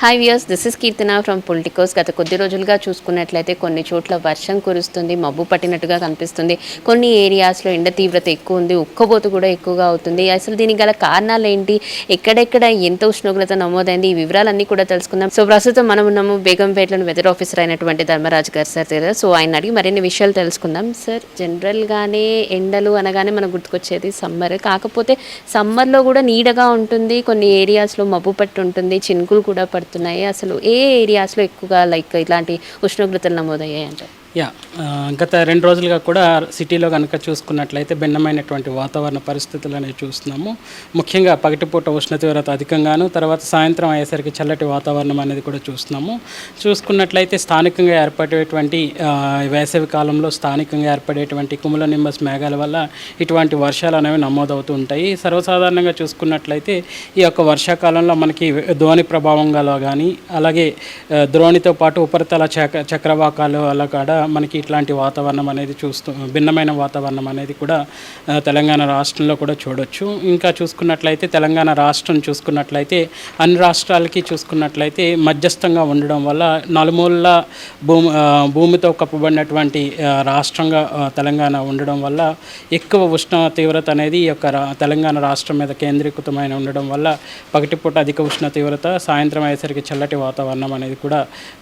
Hi viewers, this is Keerthana from Politicos. గత కొద్ది రోజులుగా చూసుకున్నట్లయితే కొన్ని చోట్ల వర్షం కురుస్తుంది, మబ్బు పట్టినట్టుగా కనిపిస్తుంది. కొన్ని ఏరియాస్లో ఎండ తీవ్రత ఎక్కువ ఉంది, ఉక్కబోతు కూడా ఎక్కువగా అవుతుంది. అసలు దీనికి గల కారణాలు ఏంటి, ఎక్కడెక్కడ ఎంత ఉష్ణోగ్రత నమోదైంది, ఈ వివరాలన్నీ కూడా తెలుసుకుందాం. సో ప్రస్తుతం మనం ఉన్నాము బేగంపేటలోని వెదర్ ఆఫీసర్ అయినటువంటి ధర్మరాజ్ గారు సార్ దగ్గర. సో ఆయన అడిగి మరిన్ని విషయాలు తెలుసుకుందాం. సార్, జనరల్గానే ఎండలు అనగానే మనకు గుర్తుకొచ్చేది సమ్మర్. కాకపోతే సమ్మర్లో కూడా నీడగా ఉంటుంది, కొన్ని ఏరియాస్లో మబ్బు పట్టి ఉంటుంది, చినుకులు కూడా పడుతున్నాయి. అసలు ఏ ఏరియాస్లో ఎక్కువగా ఇలాంటి ఉష్ణోగ్రతలు నమోదయ్యాయి అంటారు? గత 2 రోజులుగా కూడా సిటీలో కనుక చూసుకున్నట్లయితే భిన్నమైనటువంటి వాతావరణ పరిస్థితులు అనేవి చూస్తున్నాము. ముఖ్యంగా పగటిపూట ఉష్ణ తీవ్రత అధికంగాను, తర్వాత సాయంత్రం అయ్యేసరికి చల్లటి వాతావరణం అనేది కూడా చూసుకున్నట్లయితే స్థానికంగా ఏర్పడేటువంటి వేసవి కాలంలో స్థానికంగా ఏర్పడేటువంటి కుములోనింబస్ మేఘాల వల్ల ఇటువంటి వర్షాలు అనేవి నమోదవుతూ ఉంటాయి. సర్వసాధారణంగా చూసుకున్నట్లయితే ఈ యొక్క వర్షాకాలంలో మనకి ద్రోణి ప్రభావంగా కానీ, అలాగే ద్రోణితో పాటు ఉపరితల చక్రవాకాలు అలా కూడా మనకి ఇట్లాంటి వాతావరణం అనేది భిన్నమైన వాతావరణం అనేది కూడా తెలంగాణ రాష్ట్రంలో కూడా చూడొచ్చు. ఇంకా చూసుకున్నట్లయితే తెలంగాణ రాష్ట్రం చూసుకున్నట్లయితే అన్ని రాష్ట్రాలకి చూసుకున్నట్లయితే మధ్యస్థంగా ఉండడం వల్ల నలుమూలల భూమితో కప్పబడినటువంటి రాష్ట్రంగా తెలంగాణ ఉండడం వల్ల ఎక్కువ ఉష్ణ తీవ్రత అనేది ఈ యొక్క తెలంగాణ రాష్ట్రం మీద కేంద్రీకృతమైన ఉండడం వల్ల పగటిపూట అధిక ఉష్ణ తీవ్రత, సాయంత్రం అయ్యేసరికి చల్లటి వాతావరణం అనేది కూడా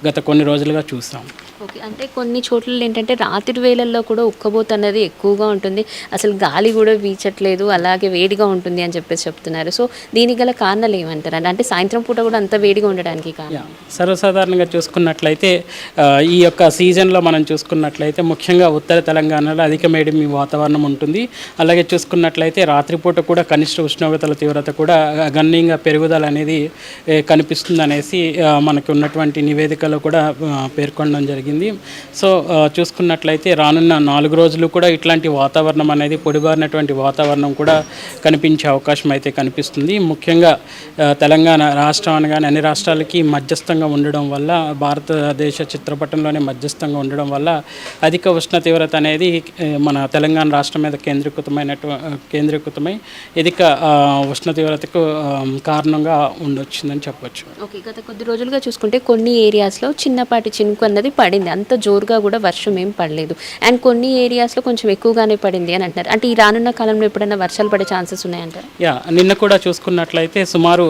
గత కొన్ని రోజులుగా చూస్తాం. ఓకే, అంటే కొన్ని చోట్ల ఏంటంటే రాత్రి వేళల్లో కూడా ఉక్కబోతు అనేది ఎక్కువగా ఉంటుంది, అసలు గాలి కూడా వీచట్లేదు, అలాగే వేడిగా ఉంటుంది అని చెప్పేసి చెప్తున్నారు. సో దీనికి గల కారణాలు ఏమంటారు? అంటే సాయంత్రం పూట కూడా అంత వేడిగా ఉండడానికి కారణం? సర్వసాధారణంగా చూసుకున్నట్లయితే ఈ యొక్క సీజన్లో మనం చూసుకున్నట్లయితే ముఖ్యంగా ఉత్తర తెలంగాణలో అధిక వేడి వాతావరణం ఉంటుంది. అలాగే చూసుకున్నట్లయితే రాత్రిపూట కూడా కనిష్ట ఉష్ణోగ్రతల తీవ్రత కూడా గణనీయంగా పెరుగుదల అనేది కనిపిస్తుంది అనేసి మనకు ఉన్నటువంటి నివేదికలో కూడా పేర్కొనడం జరిగింది. సో చూసుకున్నట్లయితే రానున్న 4 రోజులు కూడా ఇట్లాంటి వాతావరణం అనేది పొడిబారినటువంటి వాతావరణం కూడా కనిపించే అవకాశం అయితే కనిపిస్తుంది. ముఖ్యంగా తెలంగాణ రాష్ట్రం అనగానే అన్ని రాష్ట్రాలకి మధ్యస్థంగా ఉండడం వల్ల, భారతదేశ చిత్రపటంలోనే మధ్యస్థంగా ఉండడం వల్ల అధిక ఉష్ణ తీవ్రత అనేది మన తెలంగాణ రాష్ట్రం మీద కేంద్రీకృతమై అధిక ఉష్ణ తీవ్రతకు కారణంగా ఉండొచ్చిందని చెప్పొచ్చు. ఓకే, గత కొద్ది రోజులుగా చూసుకుంటే కొన్ని ఏరియాస్లో చిన్నపాటి చినుకు అన్నది పడింది, అంత జోరుగా కూడా వర్షం ఏం పడలేదు. అండ్ కొన్ని ఏరియాస్లో కొంచెం ఎక్కువగానే పడింది అని అంటున్నారు. అంటే ఈ రానున్న కాలంలో ఎప్పుడైనా వర్షాలు పడే ఛాన్సెస్ ఉన్నాయంటారు? నిన్న కూడా చూసుకున్నట్లయితే సుమారు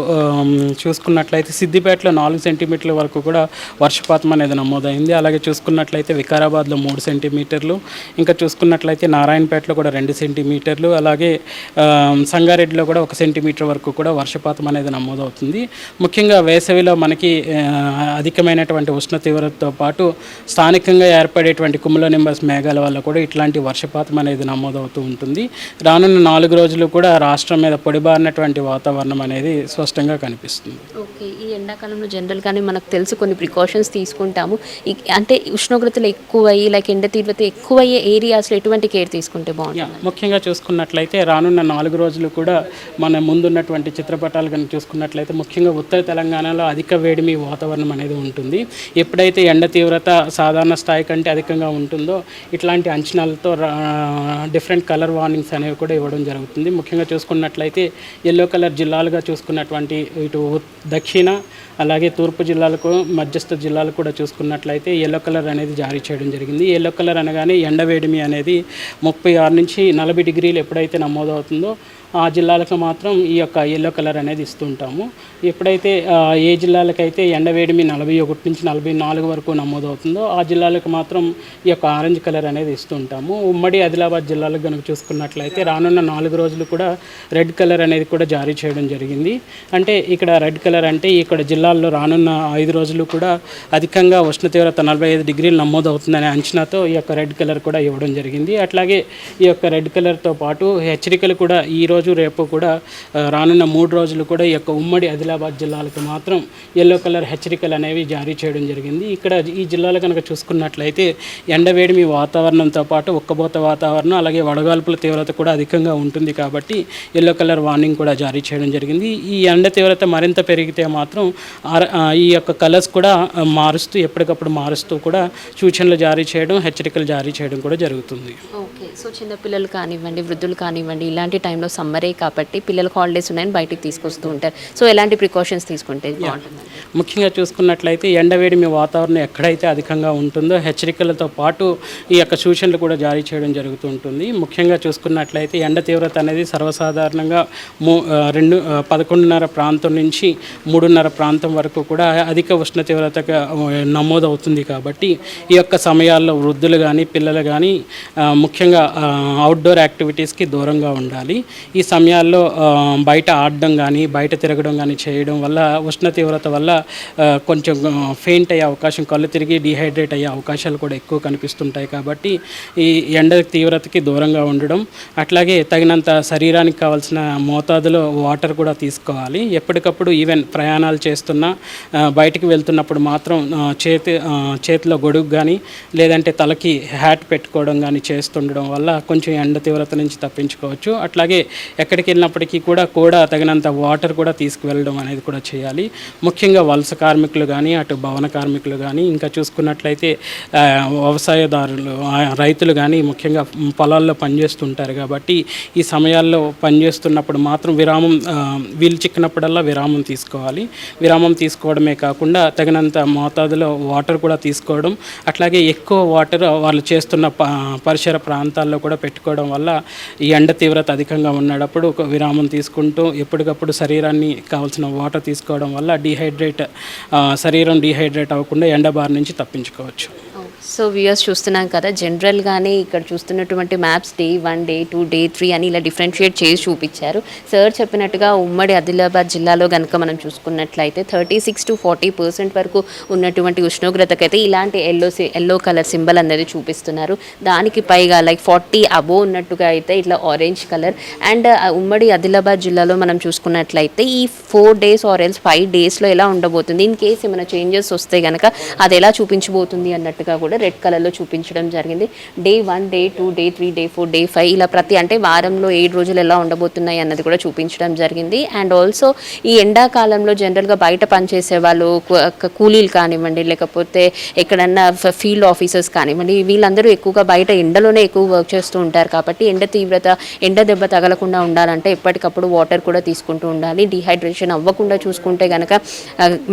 సిద్దిపేటలో 4 సెంటీమీటర్ల వరకు కూడా వర్షపాతం అనేది నమోదైంది. అలాగే చూసుకున్నట్లయితే వికారాబాద్లో 3 సెంటీమీటర్లు, ఇంకా చూసుకున్నట్లయితే నారాయణపేటలో కూడా 2 సెంటీమీటర్లు, అలాగే సంగారెడ్డిలో కూడా 1 సెంటీమీటర్ వరకు కూడా వర్షపాతం అనేది నమోదవుతుంది. ముఖ్యంగా వేసవిలో మనకి అధికమైనటువంటి ఉష్ణ తీవ్రతతో పాటు స్థానికంగా ఏర్పడేటువంటి కుములోనింబస్ మేఘాల వల్ల కూడా ఇట్లాంటి వర్షపాతం అనేది నమోదవుతూ ఉంటుంది. రానున్న 4 రోజులు కూడా రాష్ట్రం మీద పొడిబారినటువంటి వాతావరణం అనేది స్పష్టంగా కనిపిస్తుంది. ఓకే, ఈ ఎండాకాలంలో జనరల్గానే మనకు తెలుసు కొన్ని ప్రికాషన్స్ తీసుకుంటాము. అంటే ఉష్ణోగ్రతలు ఎక్కువయ్యి ఎండ తీవ్రత ఎక్కువయ్యే ఏరియాస్లో ఎటువంటి కేర్ తీసుకుంటే బాగుంటుంది? ముఖ్యంగా చూసుకున్నట్లయితే రానున్న 4 రోజులు కూడా మన ముందున్నటువంటి చిత్రపటాలు కనుక చూసుకున్నట్లయితే ముఖ్యంగా ఉత్తర తెలంగాణలో అధిక వేడిమి వాతావరణం అనేది ఉంటుంది. ఎప్పుడైతే ఎండ తీవ్రత సాధారణ స్థాయి కంటే అధికంగా ఉంటుందో ఇట్లాంటి అంచనాలతో డిఫరెంట్ కలర్ వార్నింగ్స్ అనేవి కూడా ఇవ్వడం జరుగుతుంది. ముఖ్యంగా చూసుకున్నట్లయితే ఎల్లో కలర్ జిల్లాలుగా చూసుకున్నటువంటి ఇటు దక్షిణ అలాగే తూర్పు జిల్లాలకు, మధ్యస్థ జిల్లాలకు కూడా చూసుకున్నట్లయితే ఎల్లో కలర్ అనేది జారీ చేయడం జరిగింది. ఎల్లో కలర్ అనగానే ఎండవేడిమి అనేది 36 నుంచి 40 డిగ్రీలు ఎప్పుడైతే నమోదవుతుందో ఆ జిల్లాలకు మాత్రం ఈ యొక్క ఎల్లో కలర్ అనేది ఇస్తుంటాము. ఎప్పుడైతే ఏ జిల్లాలకైతే ఎండవేడిమి 41 నుంచి 44 వరకు నమోదవుతుందో ఆ జిల్లాలకు మాత్రం ఈ యొక్క ఆరెంజ్ కలర్ అనేది ఇస్తుంటాము. ఉమ్మడి ఆదిలాబాద్ జిల్లాలకు కనుక చూసుకున్నట్లయితే రానున్న 4 రోజులు కూడా రెడ్ కలర్ అనేది కూడా జారీ చేయడం జరిగింది. అంటే ఇక్కడ రెడ్ కలర్ అంటే ఇక్కడ జిల్లాల్లో రానున్న 5 రోజులు కూడా అధికంగా ఉష్ణ తీవ్రత 45 డిగ్రీలు నమోదవుతుందనే అంచనాతో ఈ యొక్క రెడ్ కలర్ కూడా ఇవ్వడం జరిగింది. అట్లాగే ఈ యొక్క రెడ్ కలర్తో పాటు హెచ్చరికలు కూడా ఈరోజు రేపు కూడా రానున్న 3 రోజులు కూడా ఈ యొక్క ఉమ్మడి ఆదిలాబాద్ జిల్లాలకు మాత్రం ఎల్లో కలర్ హెచ్చరికలు అనేవి జారీ చేయడం జరిగింది. ఇక్కడ ఈ జిల్లాలు కనుక చూసుకున్నట్లయితే ఎండవేడిమి వాతావరణంతో పాటు ఉక్కబోత వాతావరణం, అలాగే వడగాల్పుల తీవ్రత కూడా అధికంగా ఉంటుంది కాబట్టి ఎల్లో కలర్ వార్నింగ్ కూడా జారీ చేయడం జరిగింది. ఈ ఎండ తీవ్రత మరింత పెరిగితే మాత్రం ఈ యొక్క కలర్స్ కూడా ఎప్పటికప్పుడు మారుస్తూ కూడా సూచనలు జారీ చేయడం, హెచ్చరికలు జారీ చేయడం కూడా జరుగుతుంది. ఓకే, సో చిన్నపిల్లలు కానివ్వండి, వృద్ధులు కానివ్వండి, ఇలాంటి టైంలో సమ్మరే కాబట్టి పిల్లలకు హాలిడేస్ ఉన్నాయని బయటికి తీసుకొస్తూ ఉంటారు. సో ఎలాంటి ప్రికాషన్స్ తీసుకుంటే బాగుంటుంది? ముఖ్యంగా చూసుకున్నట్లయితే ఎండవేడిమి వాతావరణం ఎక్కడైతే అధికంగా ఉంటుందో హెచ్చరికలతో పాటు ఈ యొక్క సూచనలు కూడా జారీ చేయడం జరుగుతూ ఉంటుంది. ముఖ్యంగా చూసుకున్నట్లయితే ఎండ తీవ్రత అనేది సర్వసాధారణంగా 11:30 ప్రాంతం నుంచి 3:30 ప్రాంతం వరకు కూడా అధిక ఉష్ణ తీవ్రతగా నమోదవుతుంది. కాబట్టి ఈ యొక్క సమయాల్లో వృద్ధులు కానీ పిల్లలు కానీ ముఖ్యంగా అవుట్డోర్ యాక్టివిటీస్కి దూరంగా ఉండాలి. ఈ సమయాల్లో బయట ఆడడం కానీ బయట తిరగడం కానీ చేయడం వల్ల ఉష్ణ తీవ్రత వల్ల కొంచెం ఫెయింట్ అయ్యే అవకాశం, కళ్ళు తిరిగి డీహైడ్రేట్ అయ్యే అవకాశాలు కూడా ఎక్కువ కనిపిస్తుంటాయి. కాబట్టి ఈ ఎండ తీవ్రతకి దూరంగా ఉండడం, అట్లాగే తగినంత శరీరానికి కావాల్సిన మోతాదులో వాటర్ కూడా తీసుకోవాలి. ఎప్పటికప్పుడు ఈవెన్ ప్రయాణాలు చేస్తున్నా బయటికి వెళ్తున్నప్పుడు మాత్రం చేతిలో గొడుగు కానీ లేదంటే తలకి హ్యాట్ పెట్టుకోవడం కానీ చేస్తుండడం వల్ల కొంచెం ఎండ తీవ్రత నుంచి తప్పించుకోవచ్చు. అట్లాగే ఎక్కడికి వెళ్ళినప్పటికీ కూడా తగినంత వాటర్ కూడా తీసుకువెళ్ళడం అనేది కూడా చేయాలి. ముఖ్యంగా వలస కార్మికులు కానీ అటు భవన కార్మికులు కానీ ఇంకా చూసుకున్నట్లయితే వ్యవసాయదారులు రైతులు కానీ ముఖ్యంగా పొలాల్లో పనిచేస్తుంటారు. కాబట్టి ఈ సమయాల్లో పనిచేస్తున్నప్పుడు మాత్రం వీలు చిక్కినప్పుడల్లా విరామం తీసుకోవాలి. విరామం తీసుకోవడమే కాకుండా తగినంత మోతాదులో వాటర్ కూడా తీసుకోవడం, అట్లాగే ఎక్కువ వాటర్ వాళ్ళు చేస్తున్న పరిసర ప్రాంతాల్లో కూడా పెట్టుకోవడం వల్ల ఈ ఎండ తీవ్రత అధికంగా ఉన్నప్పుడు ఒక విరామం తీసుకుంటూ ఎప్పటికప్పుడు శరీరాన్ని కావాల్సిన వాటర్ తీసుకోవడం వల్ల శరీరం డీహైడ్రేట్ అవ్వకుండా ఎండ బారి నుంచి తప్పించుకోవచ్చు. సో వ్యూయర్స్ చూస్తున్నాం కదా, జనరల్గానే ఇక్కడ చూస్తున్నటువంటి మ్యాప్స్ డే 1, డే 2, డే 3 అని ఇలా డిఫరెన్షియేట్ చేసి చూపించారు. సార్ చెప్పినట్టుగా ఉమ్మడి ఆదిలాబాద్ జిల్లాలో కనుక మనం చూసుకున్నట్లయితే 36 to 40% వరకు ఉన్నటువంటి ఉష్ణోగ్రతకైతే ఇలాంటి ఎల్లో కలర్ సింబల్ అనేది చూపిస్తున్నారు. దానికి పైగా లైక్ 40 అబోవ్ ఉన్నట్టుగా అయితే ఇట్లా ఆరెంజ్ కలర్. అండ్ ఉమ్మడి ఆదిలాబాద్ జిల్లాలో మనం చూసుకున్నట్లయితే ఈ 4 days ఆర్ ఎల్స్ 5 daysలో ఎలా ఉండబోతుంది, ఇన్ కేస్ ఏమైనా చేంజెస్ వస్తే కనుక అది ఎలా చూపించబోతుంది అన్నట్టుగా కూడా రెడ్ కలర్లో చూపించడం జరిగింది. Day 1, day 2, day 3, day 4, day 5 ఇలా అంటే వారంలో 7 రోజులు ఎలా ఉండబోతున్నాయి అన్నది కూడా చూపించడం జరిగింది. అండ్ ఆల్సో ఈ ఎండాకాలంలో జనరల్గా బయట పనిచేసే వాళ్ళు, కూలీలు కానివ్వండి లేకపోతే ఎక్కడన్నా ఫీల్డ్ ఆఫీసర్స్ కానివ్వండి, వీళ్ళందరూ ఎక్కువగా బయట ఎండలోనే ఎక్కువ వర్క్ చేస్తూ ఉంటారు. కాబట్టి ఎండ దెబ్బ తగలకుండా ఉండాలంటే ఎప్పటికప్పుడు వాటర్ కూడా తీసుకుంటూ ఉండాలి. డీహైడ్రేషన్ అవ్వకుండా చూసుకుంటే కనుక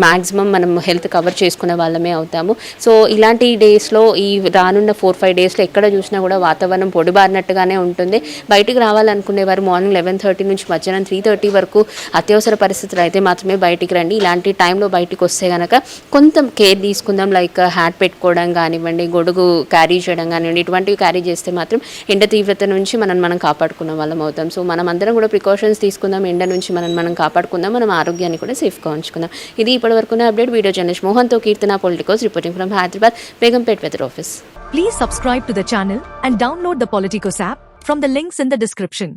మ్యాక్సిమం మనం హెల్త్ కవర్ చేసుకునే వాళ్ళమే అవుతాము. సో ఇలాంటి డేస్లో ఈ రానున్న 4-5 డేస్లో ఎక్కడ చూసినా కూడా వాతావరణం పొడిబారినట్టుగానే ఉంటుంది. బయటికి రావాలనుకునేవారు మార్నింగ్ 11:30 నుంచి మధ్యాహ్నం 3:30 వరకు అత్యవసర పరిస్థితులు అయితే మాత్రమే బయటికి రండి. ఇలాంటి టైంలో బయటికి వస్తే కనుక కొంచెం కేర్ తీసుకుందాం. లైక్ హ్యాట్ పెట్టుకోవడం కానివ్వండి, గొడుగు క్యారీ చేయడం కానివ్వండి, ఇటువంటివి క్యారీ చేస్తే మాత్రం ఎండ తీవ్రత నుంచి మనం కాపాడుకున్న వాళ్ళం అవుతాం. సో మనం అందరం కూడా ప్రికాషన్స్ తీసుకుందాం, ఎండ నుంచి మనం కాపాడుకుందాం, మనం ఆరోగ్యాన్ని కూడా సేఫ్గా ఉంచుకుందాం. ఇది ఇప్పటివరకున్న అప్డేట్. వీడియో జర్నలిస్ట్ మోహన్తో Keerthana, Politikos, reporting from Hyderabad, Begumpet weather office. Please subscribe to the channel and download the Politicos app from the links in the description.